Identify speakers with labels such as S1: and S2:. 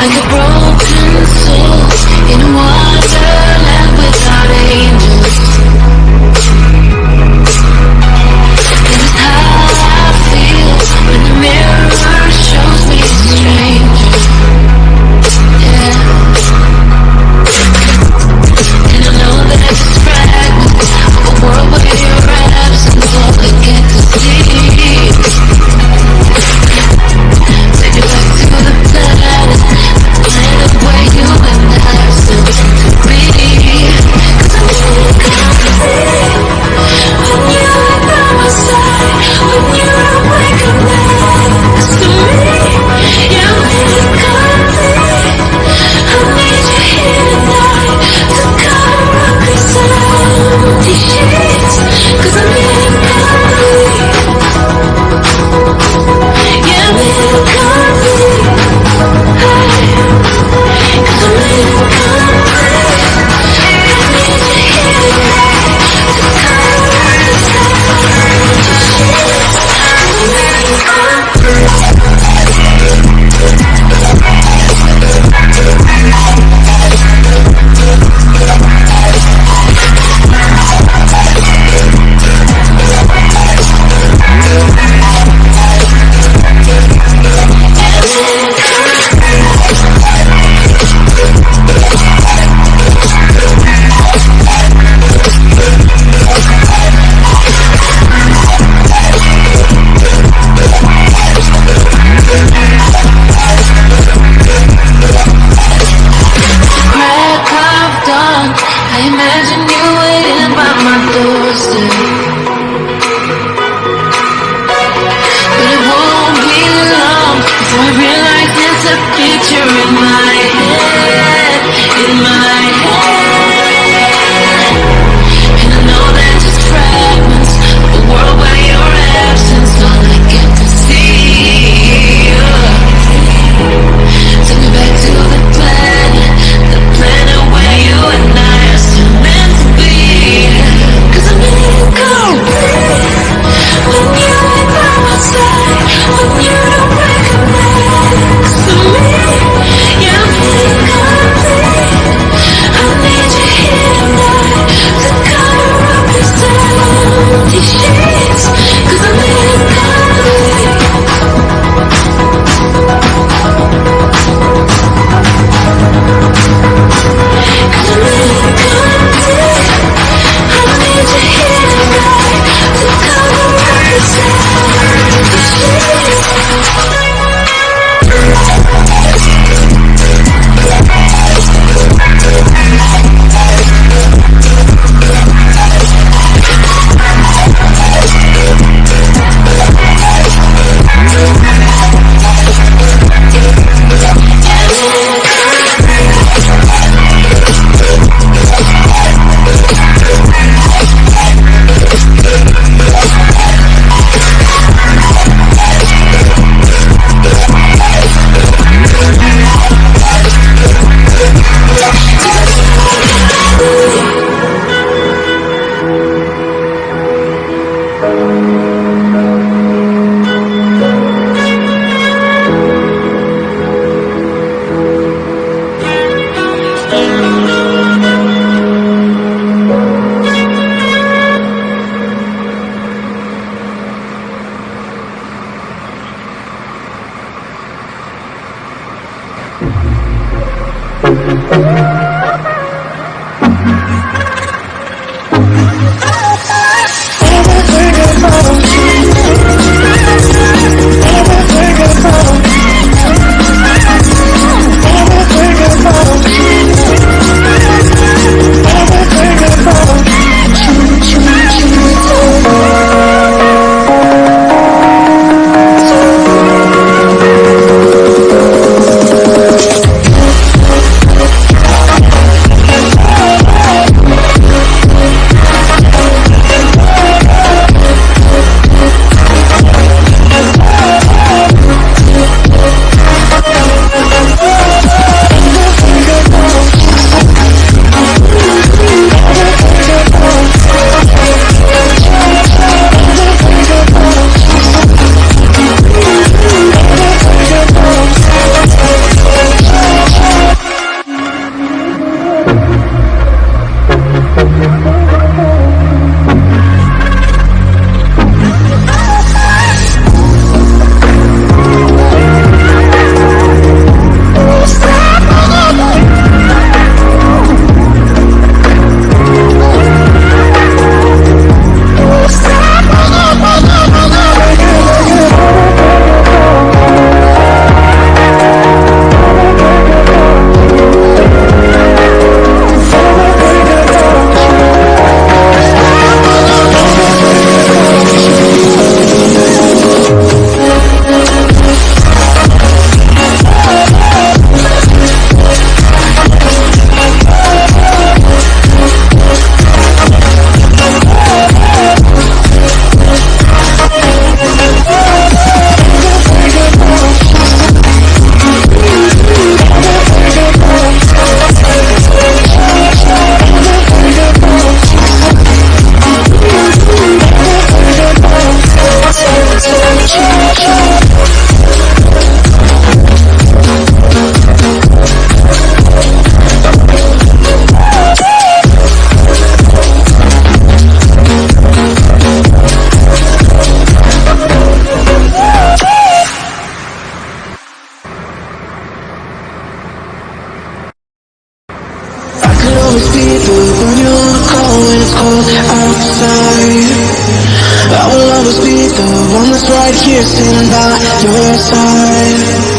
S1: like a broken soul in a wonderland without angels. This is how I feel when the mirror shows me a stranger. Yeah. And I know that it's a fragment of a world where your absence all I get to see. Take it back to the planet where you and I are still meant to be. 'Cause I'm really complete when you are by my side, when you're awake and next to me. You're really complete. I need you here tonight to cover up these empty sheets. 'Cause I'm really complete. Yeah, I'm really complete. Hey. 'Cause I'm really complete. I need you here tonight to cover up these empty sheets. 'Cause I'm really complete. Crack of dawn, I imagine you waiting by my doorstep. But it won't be long before I realize it's a picture in my head, in my head. And I know they're just fragments of a world where your absence all I get to see. Take me back to the planet where you and I are still meant to be. 'Cause I'm really complete when you're by my side, when you're awake and next to me. Yeah, I'm really complete. I need you here tonight to cover up these empty sheets. 'Cause I'm really complete. cold outside, I will always be the one that's right here standing by your side.